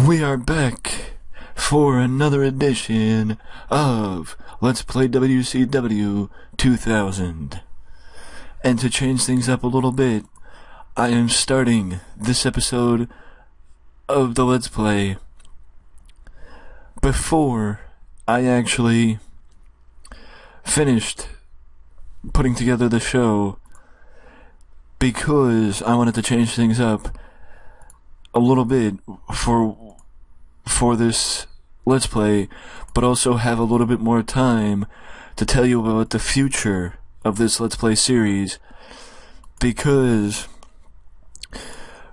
We are back for another edition of Let's Play WCW 2000. And to change things up a little bit, I am starting this episode of the Let's Play before I actually finished putting together the show, because I wanted to change things up a little bit for this Let's Play, but also have a little bit more time to tell you about the future of this Let's Play series, because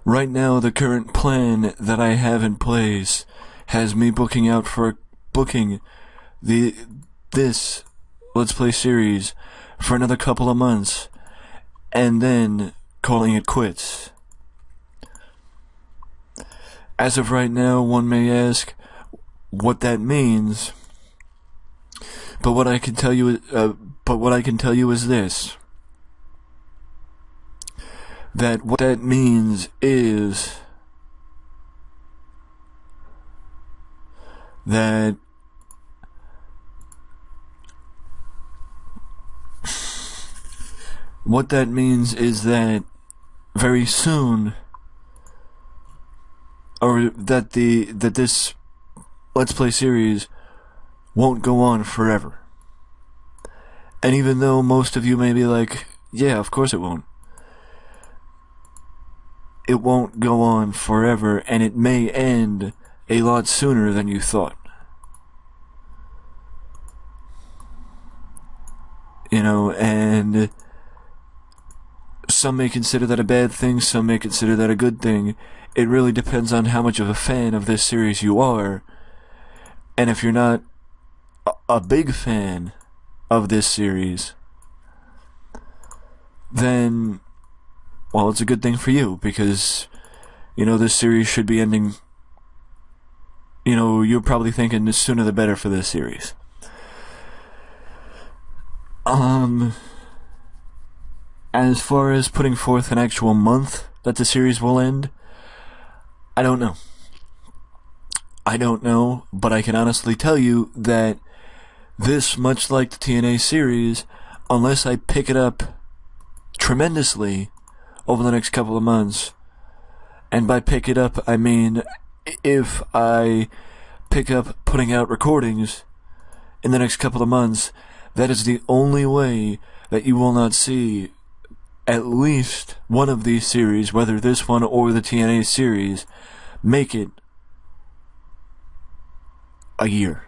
right now the current plan that I have in place has me booking this Let's Play series for another couple of months and then calling it quits. As of right now, one may ask what that means, but what I can tell you is this: that what that means is that very soon, or that this Let's Play series won't go on forever. And even though most of you may be like, yeah, of course it won't go on forever, and it may end a lot sooner than you thought. You know, and some may consider that a bad thing, some may consider that a good thing. It really depends on how much of a fan of this series you are. And if you're not a big fan of this series, then, well, it's a good thing for you, because, you know, this series should be ending, you know, you're probably thinking the sooner the better for this series. As far as putting forth an actual month that the series will end, I don't know. But I can honestly tell you that this, much like the TNA series, unless I pick it up tremendously over the next couple of months, and by pick it up, I mean if I pick up putting out recordings in the next couple of months, that is the only way that you will not see at least one of these series, whether this one or the TNA series, make it a year.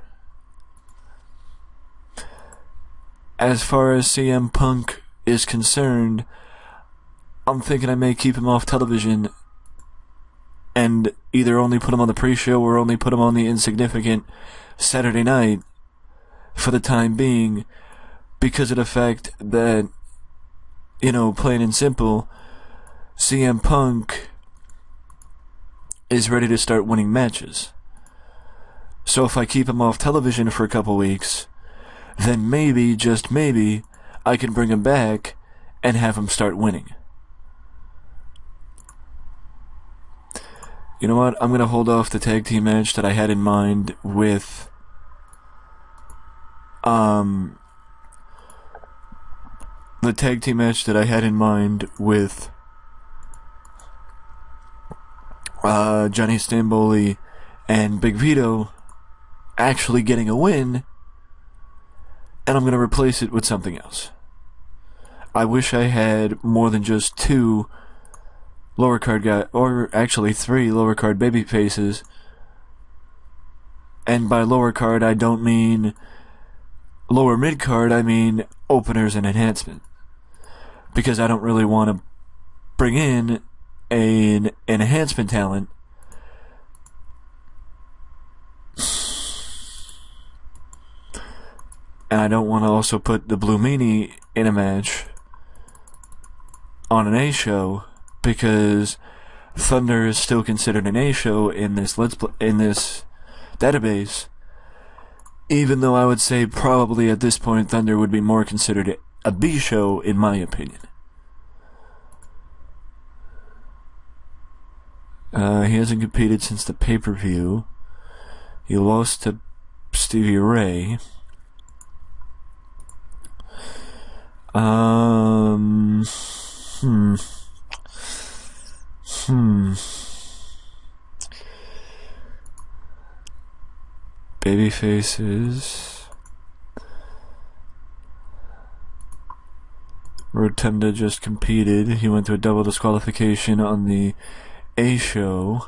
As far as CM Punk is concerned, I'm thinking I may keep him off television and either only put him on the pre-show or only put him on the insignificant Saturday night for the time being, because of the fact that, you know, plain and simple, CM Punk is ready to start winning matches. So if I keep him off television for a couple weeks, then maybe, just maybe, I can bring him back and have him start winning. You know what? I'm going to hold off the tag team match that I had in mind with Johnny Stamboli and Big Vito actually getting a win, and I'm going to replace it with something else. I wish I had more than just two lower card guys, or actually three lower card baby faces. And by lower card, I don't mean lower mid card, I mean openers and enhancement. Because I don't really want to bring in an enhancement talent and I don't want to also put the Blue Meanie in a match on an A show, because Thunder is still considered an A show in this database, even though I would say probably at this point Thunder would be more considered a B show, in my opinion. He hasn't competed since the pay-per-view. He lost to Stevie Ray. Baby faces. Rotunda just competed. He went to a double disqualification on the A show.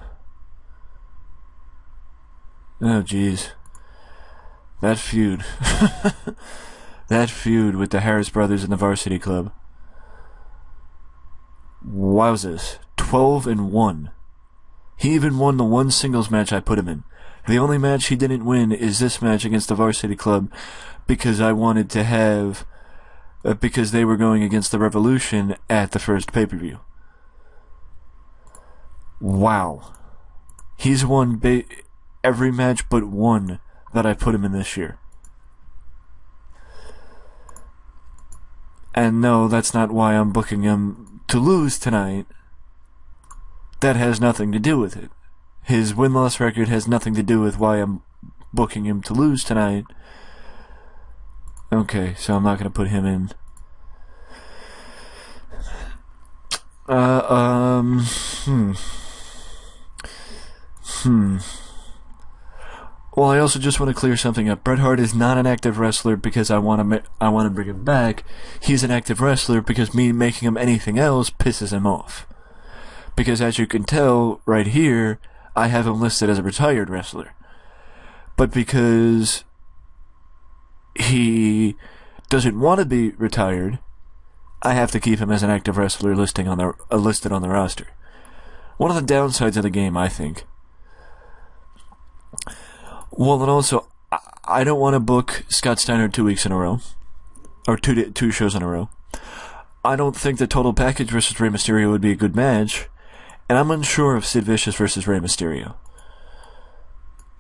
Oh, jeez. That feud. That feud with the Harris brothers and the Varsity Club. Wowzers. 12-1. He even won the one singles match I put him in. The only match he didn't win is this match against the Varsity Club because I wanted to have... because they were going against the Revolution at the first pay-per-view. Wow. He's won every match but one that I put him in this year. And no, that's not why I'm booking him to lose tonight. That has nothing to do with it. His win-loss record has nothing to do with why I'm booking him to lose tonight. Okay, so I'm not going to put him in. Well, I also just want to clear something up. Bret Hart is not an active wrestler because I want to bring him back. He's an active wrestler because me making him anything else pisses him off. Because as you can tell right here, I have him listed as a retired wrestler. But because he doesn't want to be retired, I have to keep him as an active wrestler listed on the roster. One of the downsides of the game, I think. Well, and also, I don't want to book Scott Steiner 2 weeks in a row. Or two shows in a row. I don't think the Total Package versus Rey Mysterio would be a good match. And I'm unsure of Sid Vicious versus Rey Mysterio.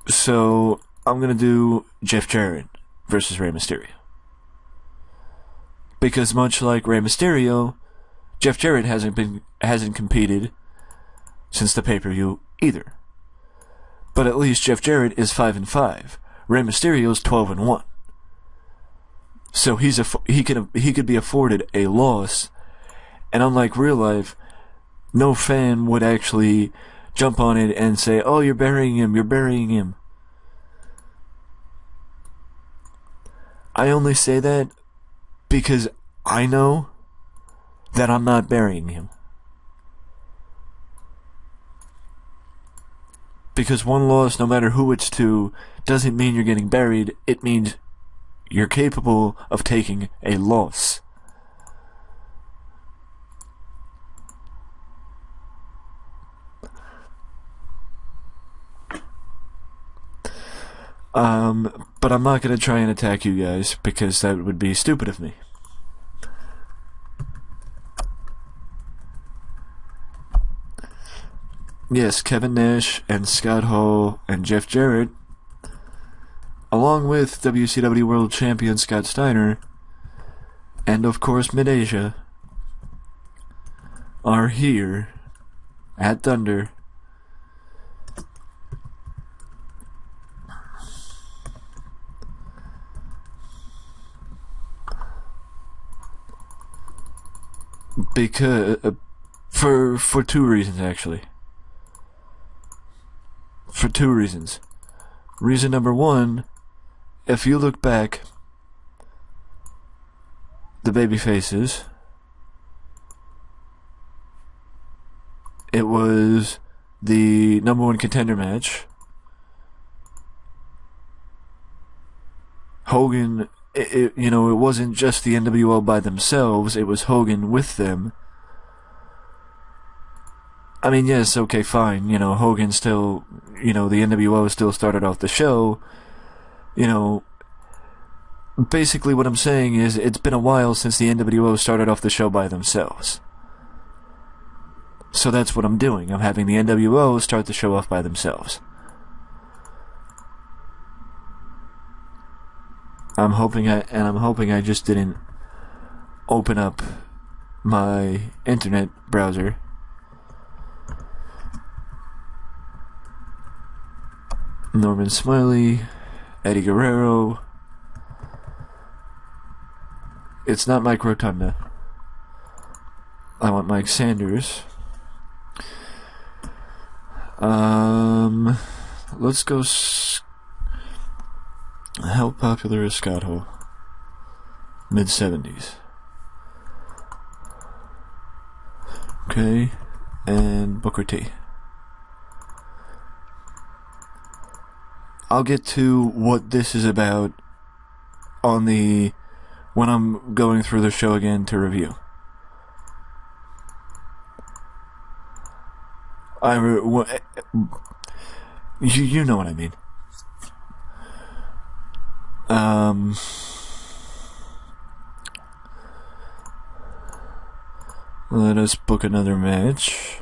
So, I'm going to do Jeff Jarrett versus Rey Mysterio. Because much like Rey Mysterio, Jeff Jarrett hasn't competed since the pay-per-view either. But at least Jeff Jarrett is 5-5. Rey Mysterio is 12-1. So he could be afforded a loss, and unlike real life, no fan would actually jump on it and say, "Oh, you're burying him, you're burying him." I only say that because I know that I'm not burying him. Because one loss, no matter who it's to, doesn't mean you're getting buried. It means you're capable of taking a loss. But I'm not going to try and attack you guys, because that would be stupid of me. Yes, Kevin Nash and Scott Hall and Jeff Jarrett, along with WCW World Champion Scott Steiner, and of course Mid-Asia, are here at Thunder because for two reasons, actually. For two reasons. Reason number one, if you look back, the baby faces, it was the number one contender match. Hogan, it wasn't just the NWO by themselves, it was Hogan with them. I mean, yes, okay, fine, Hogan still, the NWO still started off the show, basically what I'm saying is, it's been a while since the NWO started off the show by themselves. So that's what I'm doing, I'm having the NWO start the show off by themselves. I'm hoping I just didn't open up my internet browser Norman Smiley, Eddie Guerrero. It's not Mike Rotunda. I want Mike Sanders. Let's go. How popular is Scott Hall? Mid-70s. Okay, and Booker T. I'll get to what this is about when I'm going through the show again to review. You know what I mean. Let us book another match.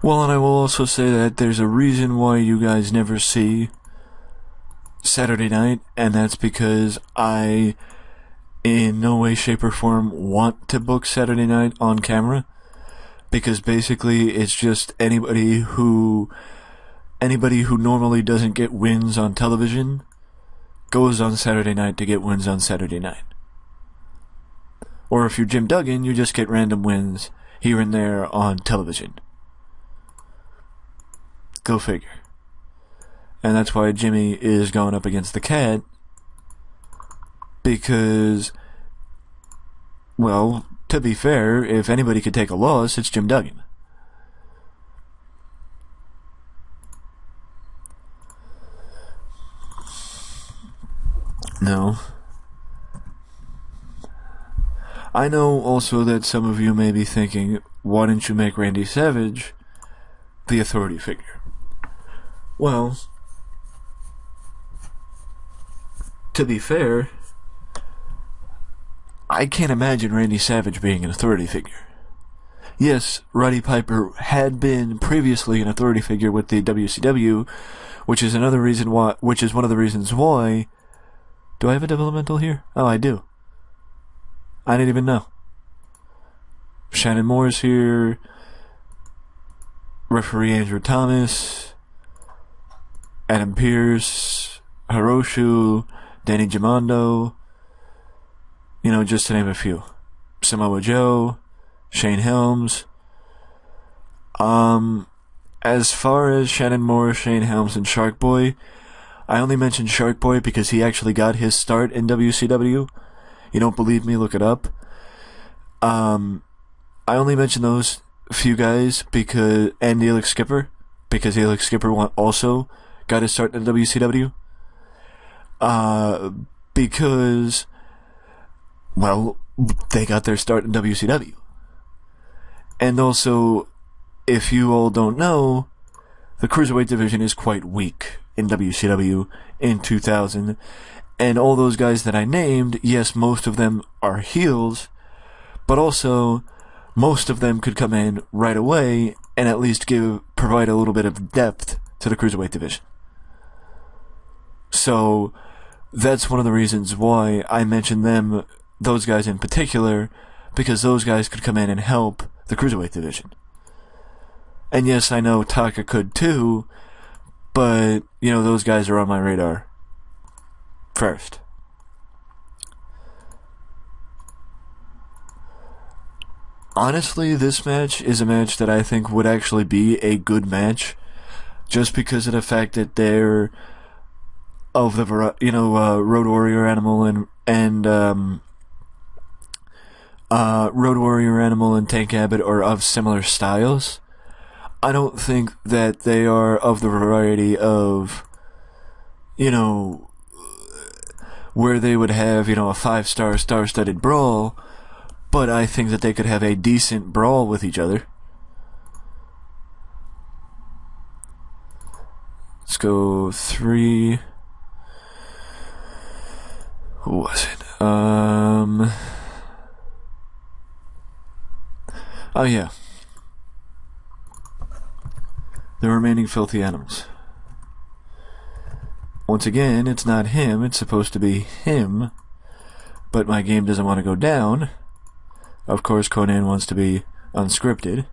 Well, and I will also say that there's a reason why you guys never see Saturday night, and that's because I, in no way, shape, or form, want to book Saturday night on camera, because basically it's just anybody who normally doesn't get wins on television goes on Saturday night to get wins on Saturday night. Or if you're Jim Duggan, you just get random wins here and there on television. Go figure. And that's why Jimmy is going up against the Cat, because, well, to be fair, if anybody could take a loss, it's Jim Duggan. No. I know also that some of you may be thinking, why didn't you make Randy Savage the authority figure? Well, to be fair, I can't imagine Randy Savage being an authority figure. Yes, Roddy Piper had been previously an authority figure with the WCW, which is one of the reasons why. Do I have a developmental here? Oh, I do. I didn't even know. Shannon Moore's here. Referee Andrew Thomas. Adam Pearce. Hiroshu. Danny Gimondo. You know, just to name a few. Samoa Joe. Shane Helms. As far as Shannon Moore, Shane Helms, and Shark Boy, I only mentioned Shark Boy because he actually got his start in WCW. You don't believe me? Look it up. I only mentioned those few guys and Elix Skipper, because Elix Skipper also got his start in WCW. Because, well, they got their start in WCW. And also, if you all don't know, the Cruiserweight division is quite weak in WCW in 2000. And all those guys that I named, yes, most of them are heels, but also most of them could come in right away and at least provide a little bit of depth to the Cruiserweight division. So that's one of the reasons why I mentioned those guys in particular, because those guys could come in and help the Cruiserweight division. And yes, I know Taka could too, but, you know, those guys are on my radar first. Honestly, this match is a match that I think would actually be a good match, just because of the fact that they're of the Road Warrior Animal and Road Warrior Animal and Tank Abbott are of similar styles. I don't think that they are of the variety of, where they would have, a 5-star star-studded brawl, but I think that they could have a decent brawl with each other. Let's go 3. Who was it? Oh yeah. The remaining filthy animals. Once again, it's not him, it's supposed to be him, but my game doesn't want to go down, Of course, Conan wants to be unscripted.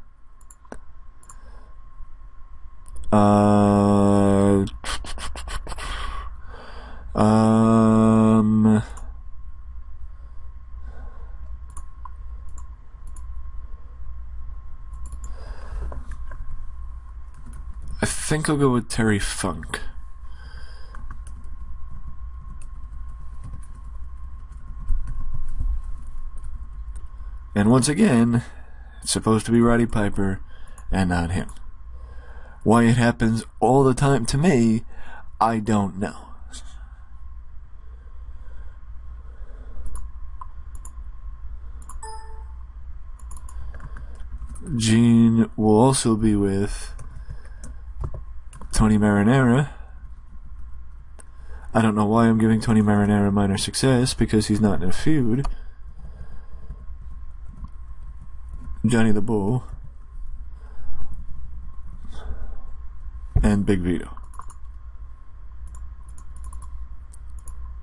I think I'll go with Terry Funk. And once again, it's supposed to be Roddy Piper and not him. Why it happens all the time to me, I don't know. Gene will also be with Tony Marinara. I don't know why I'm giving Tony Marinara minor success, because he's not in a feud. Johnny the Bull. And Big Vito.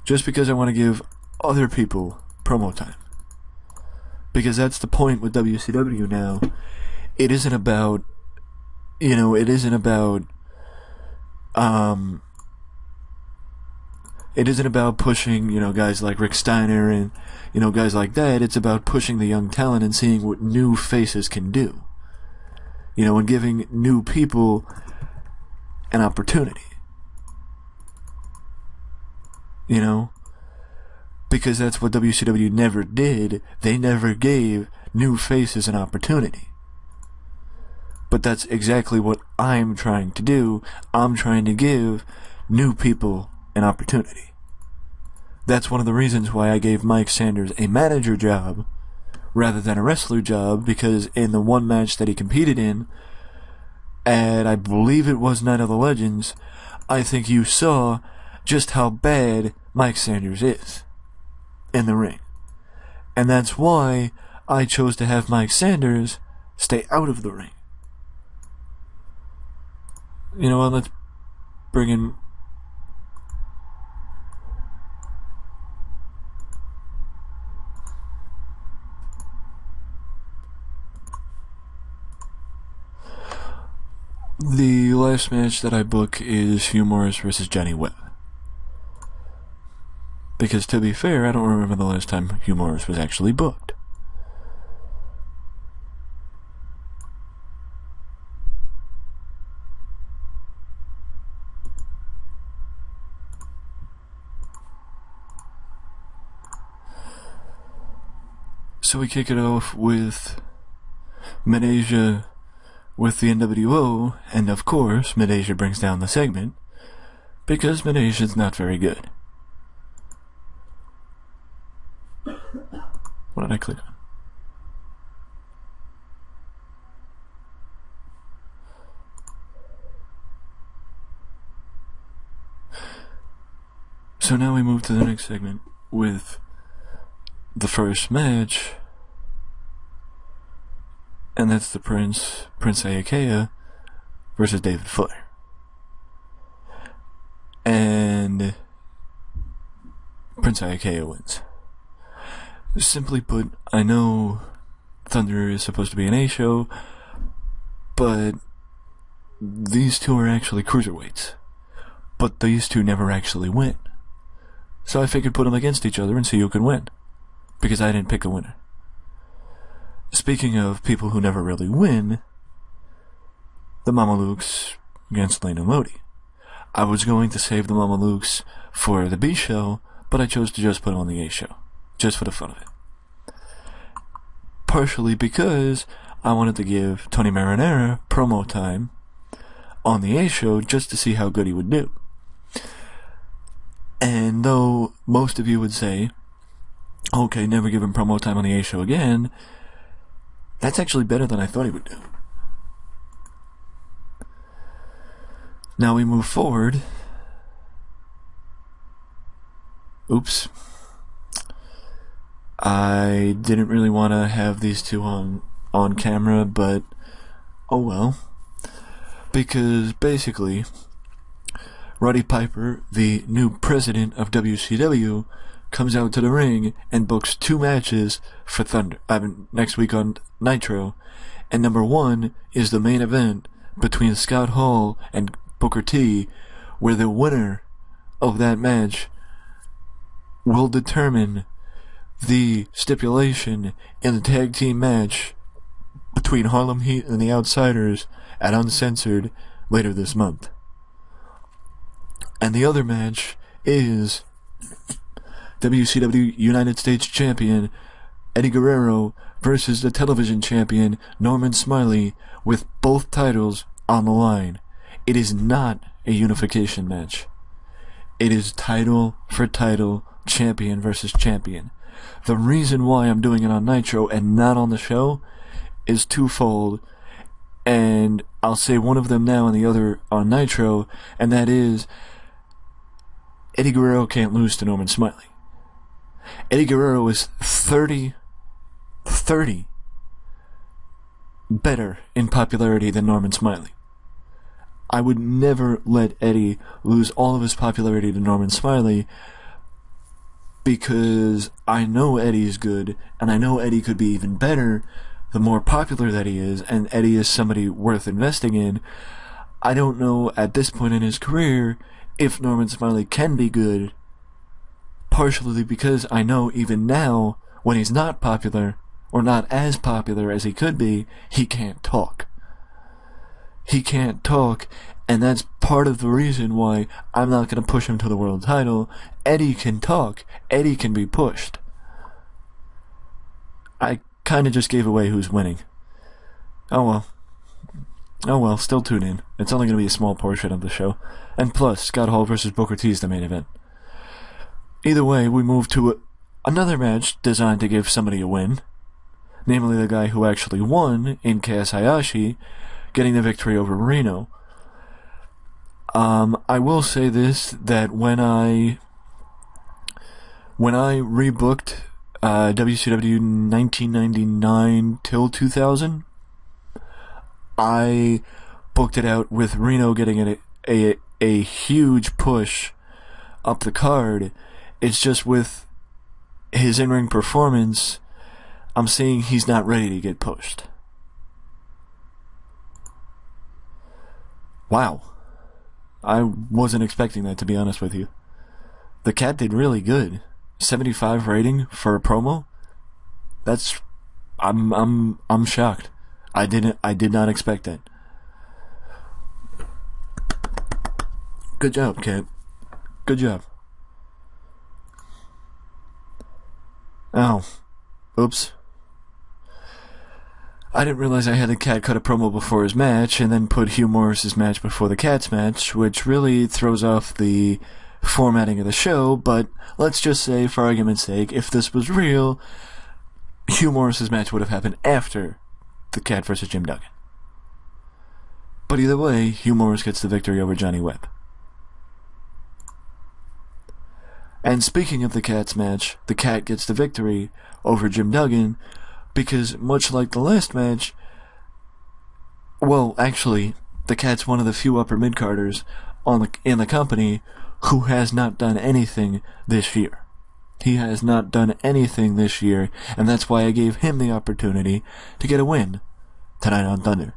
Just because I want to give other people promo time. Because that's the point with WCW now. It isn't about, it isn't about pushing, guys like Rick Steiner and, guys like that. It's about pushing the young talent and seeing what new faces can do. And giving new people an opportunity. Because that's what WCW never did. They never gave new faces an opportunity. But that's exactly what I'm trying to do. I'm trying to give new people an opportunity. That's one of the reasons why I gave Mike Sanders a manager job rather than a wrestler job, because in the one match that he competed in, and I believe it was Night of the Legends, I think you saw just how bad Mike Sanders is in the ring. And that's why I chose to have Mike Sanders stay out of the ring. You know what, let's bring in the last match that I book is Hugh Morris versus Johnny Webb. Because to be fair, I don't remember the last time Hugh Morris was actually booked. So we kick it off with Mid-Asia with the NWO, and of course, Mid-Asia brings down the segment, because Mid-Asia's not very good. What did I click on? So now we move to the next segment with the first match, and that's the Prince Iaukea versus David Flair. And Prince Iaukea wins. Simply put, I know Thunder is supposed to be an A show, but these two are actually cruiserweights. But these two never actually win. So I figured put them against each other and see who can win. Because I didn't pick a winner. Speaking of people who never really win, the Mamalukes against Lane and Lodi. I was going to save the Mamalukes for the B show, but I chose to just put them on the A show. Just for the fun of it. Partially because I wanted to give Tony Marinara promo time on the A show just to see how good he would do. And though most of you would say, okay, never give him promo time on the A show again, that's actually better than I thought he would do. Now we move forward. Oops. I didn't really want to have these two on camera, but oh well. Because basically, Roddy Piper, the new president of WCW, comes out to the ring and books 2 matches for next week on Nitro, and number 1 is the main event between Scott Hall and Booker T, where the winner of that match will determine the stipulation in the tag team match between Harlem Heat and the Outsiders at Uncensored later this month. And the other match is WCW United States Champion Eddie Guerrero versus the television champion Norman Smiley, with both titles on the line. It is not a unification match. It is title for title, champion versus champion. The reason why I'm doing it on Nitro and not on the show is twofold, and I'll say one of them now and the other on Nitro, and that is Eddie Guerrero can't lose to Norman Smiley. Eddie Guerrero is 30 better in popularity than Norman Smiley. I would never let Eddie lose all of his popularity to Norman Smiley, because I know Eddie's good, and I know Eddie could be even better the more popular that he is, and Eddie is somebody worth investing in. I don't know at this point in his career if Norman Smiley can be good, partially because I know even now, when he's not popular, or not as popular as he could be, he can't talk. He can't talk, and that's part of the reason why I'm not going to push him to the world title. Eddie can talk. Eddie can be pushed. I kind of just gave away who's winning. Oh well, still tune in. It's only going to be a small portion of the show. And plus, Scott Hall versus Booker T is the main event. Either way, we move to another match designed to give somebody a win, namely the guy who actually won in Kaz Hayashi, getting the victory over Reno. I will say this, that when I rebooked WCW 1999 till 2000, I booked it out with Reno getting a huge push up the card. It's just with his in-ring performance, I'm seeing he's not ready to get pushed. Wow. I wasn't expecting that, to be honest with you. The cat did really good. 75 rating for a promo. I'm shocked. I did not expect that. Good job, Cat. Good job. Oh. Oops. I didn't realize I had the Cat cut a promo before his match, and then put Hugh Morris's match before the Cat's match, which really throws off the formatting of the show, but let's just say, for argument's sake, if this was real, Hugh Morris's match would have happened after the Cat versus Jim Duggan. But either way, Hugh Morris gets the victory over Johnny Webb. And speaking of the Cat's match, the Cat gets the victory over Jim Duggan, because much like the last match, well, actually, the Cat's one of the few upper mid-carders in the company who has not done anything this year. He has not done anything this year, and that's why I gave him the opportunity to get a win tonight on Thunder.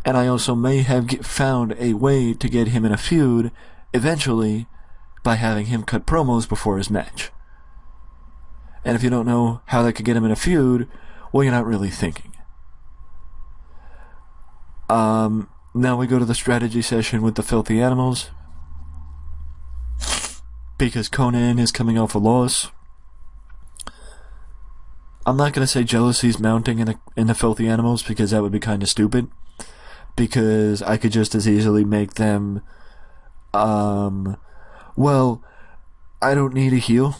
And I also may have found a way to get him in a feud eventually by having him cut promos before his match. And if you don't know how that could get him in a feud, well, you're not really thinking. Now we go to the strategy session with the Filthy Animals, because Conan is coming off a loss. I'm not going to say jealousy's mounting in the Filthy Animals, because that would be kind of stupid, because I could just as easily make them, well, I don't need a heel.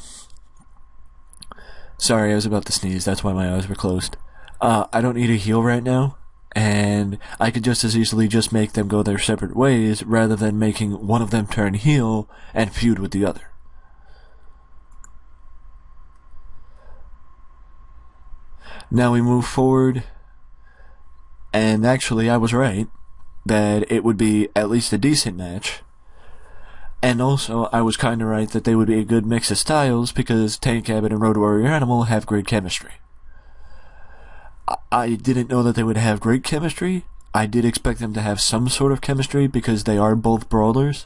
Sorry, I was about to sneeze, that's why my eyes were closed. I don't need a heel right now, and I could just as easily just make them go their separate ways, rather than making one of them turn heel and feud with the other. Now we move forward, and actually I was right, that it would be at least a decent match. And also, I was kind of right that they would be a good mix of styles because Tank Abbott and Road Warrior Animal have great chemistry. I didn't know that they would have great chemistry. I did expect them to have some sort of chemistry because they are both brawlers.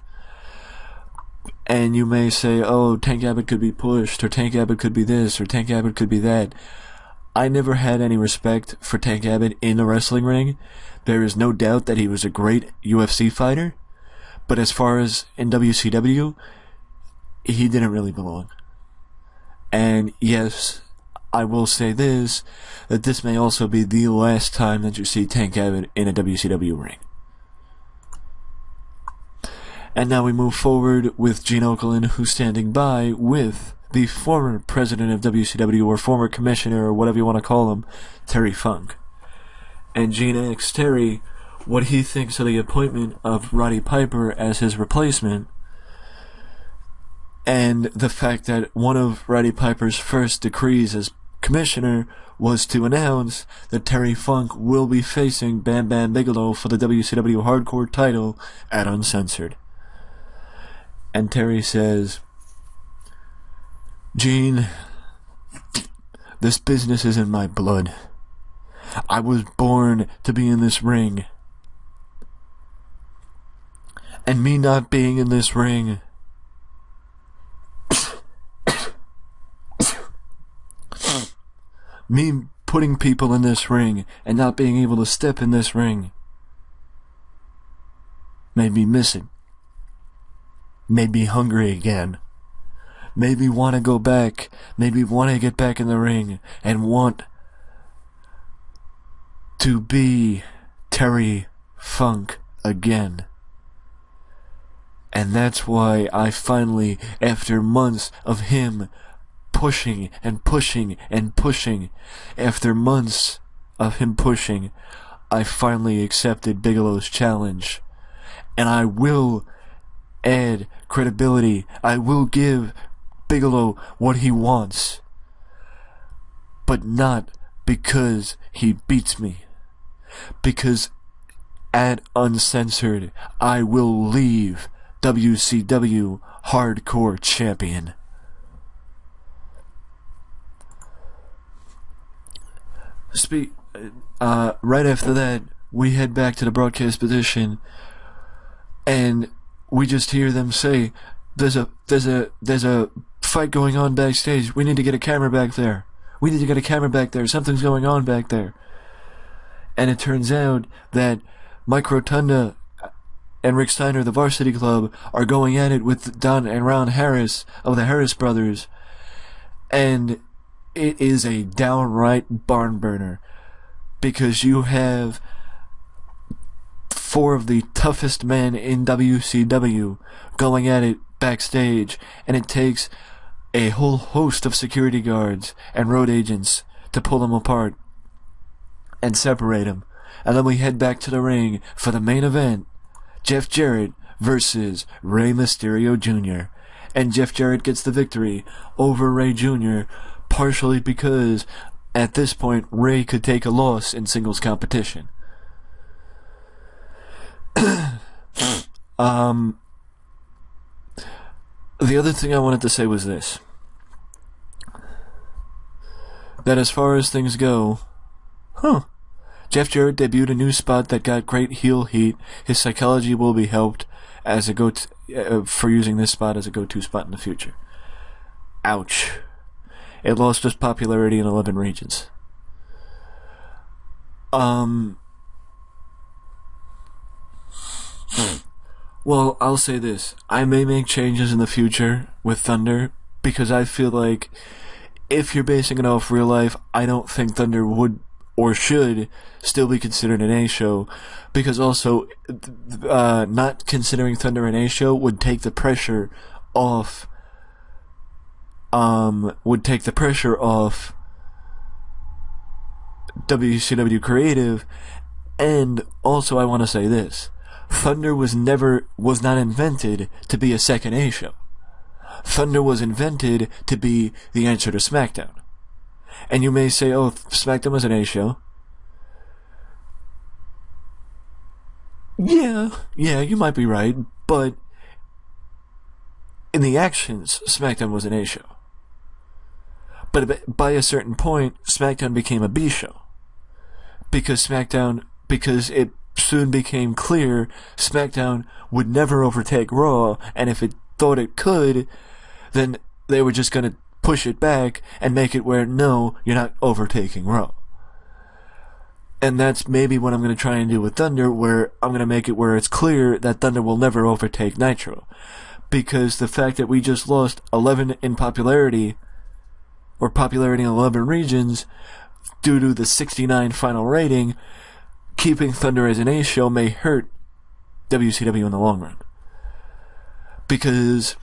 And you may say, oh, Tank Abbott could be pushed, or Tank Abbott could be this, or Tank Abbott could be that. I never had any respect for Tank Abbott in the wrestling ring. There is no doubt that he was a great UFC fighter. But as far as in WCW, he didn't really belong. And yes, I will say this, that this may also be the last time that you see Tank Abbott in a WCW ring. And now we move forward with Gene Okerlund, who's standing by with the former president of WCW, or former commissioner, or whatever you want to call him, Terry Funk. And Gene asks Terry what he thinks of the appointment of Roddy Piper as his replacement, and the fact that one of Roddy Piper's first decrees as commissioner was to announce that Terry Funk will be facing Bam Bam Bigelow for the WCW Hardcore title at Uncensored. And Terry says, Gene, this business is in my blood. I was born to be in this ring. And me not being in this ring me putting people in this ring and not being able to step in this ring made me miss it. Made me hungry again. Made me want to go back. Made me want to get back in the ring and want to be Terry Funk again. And that's why I finally, after months of him pushing and pushing and pushing, after months of him pushing, I finally accepted Bigelow's challenge. And I will add credibility. I will give Bigelow what he wants. But not because he beats me. Because at Uncensored, I will leave WCW Hardcore Champion. Right after that, we head back to the broadcast position, and we just hear them say, "There's a fight going on backstage. We need to get a camera back there. We need to get a camera back there. Something's going on back there." And it turns out that Mike Rotunda and Rick Steiner, the Varsity Club, are going at it with Don and Ron Harris of the Harris Brothers. And it is a downright barn burner, because you have four of the toughest men in WCW going at it backstage, and it takes a whole host of security guards and road agents to pull them apart and separate them. And then we head back to the ring for the main event, Jeff Jarrett versus Rey Mysterio Jr. And Jeff Jarrett gets the victory over Rey Jr., partially because at this point Rey could take a loss in singles competition. The other thing I wanted to say was this: that as far as things go, Jeff Jarrett debuted a new spot that got great heel heat. His psychology will be helped as a for using this spot as a go-to spot in the future. Ouch. It lost its popularity in 11 regions. Well, I'll say this. I may make changes in the future with Thunder, because I feel like if you're basing it off real life, I don't think Thunder would or should still be considered an A show, because also not considering Thunder an A show would take the pressure off WCW Creative. And also I want to say this: Thunder was not invented to be a second A show. Thunder was invented to be the answer to SmackDown. And you may say, oh, SmackDown was an A show. Yeah, you might be right, but in the actions, SmackDown was an A show. But by a certain point, SmackDown became a B show. Because it soon became clear SmackDown would never overtake Raw, and if it thought it could, then they were just going to push it back and make it where, no, you're not overtaking Raw. And that's maybe what I'm going to try and do with Thunder, where I'm going to make it where it's clear that Thunder will never overtake Nitro. Because the fact that we just lost 11 in popularity, or popularity in 11 regions, due to the 69 final rating, keeping Thunder as an A show may hurt WCW in the long run. Because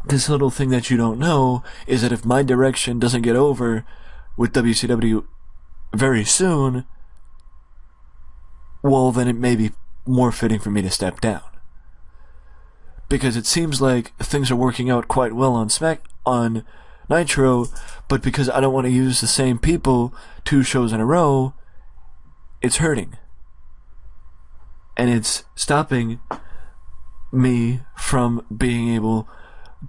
this little thing that you don't know is that if my direction doesn't get over with WCW very soon, well, then it may be more fitting for me to step down. Because it seems like things are working out quite well on Nitro, but because I don't want to use the same people 2 shows in a row, it's hurting. And it's stopping me from being able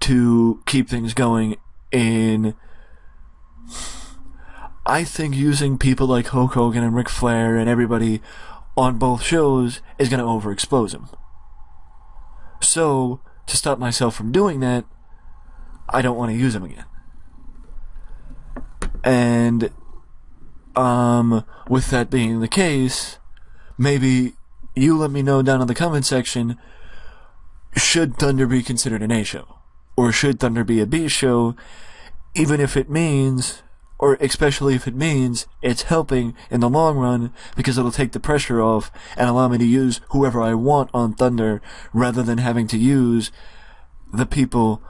to keep things going in... I think using people like Hulk Hogan and Ric Flair and everybody on both shows is going to overexpose them. So, to stop myself from doing that, I don't want to use them again. And, with that being the case, maybe you let me know down in the comment section, should Thunder be considered an A show? Or should Thunder be a B show, even if it means, or especially if it means, it's helping in the long run, because it'll take the pressure off and allow me to use whoever I want on Thunder, rather than having to use the people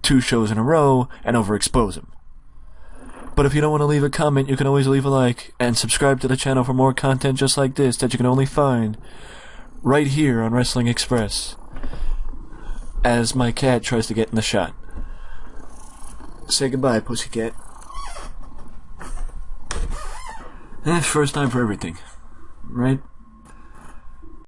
2 shows in a row and overexpose them. But if you don't want to leave a comment, you can always leave a like, and subscribe to the channel for more content just like this that you can only find right here on Wrestling Express, as my cat tries to get in the shot. Say goodbye, pussycat. First time for everything, right?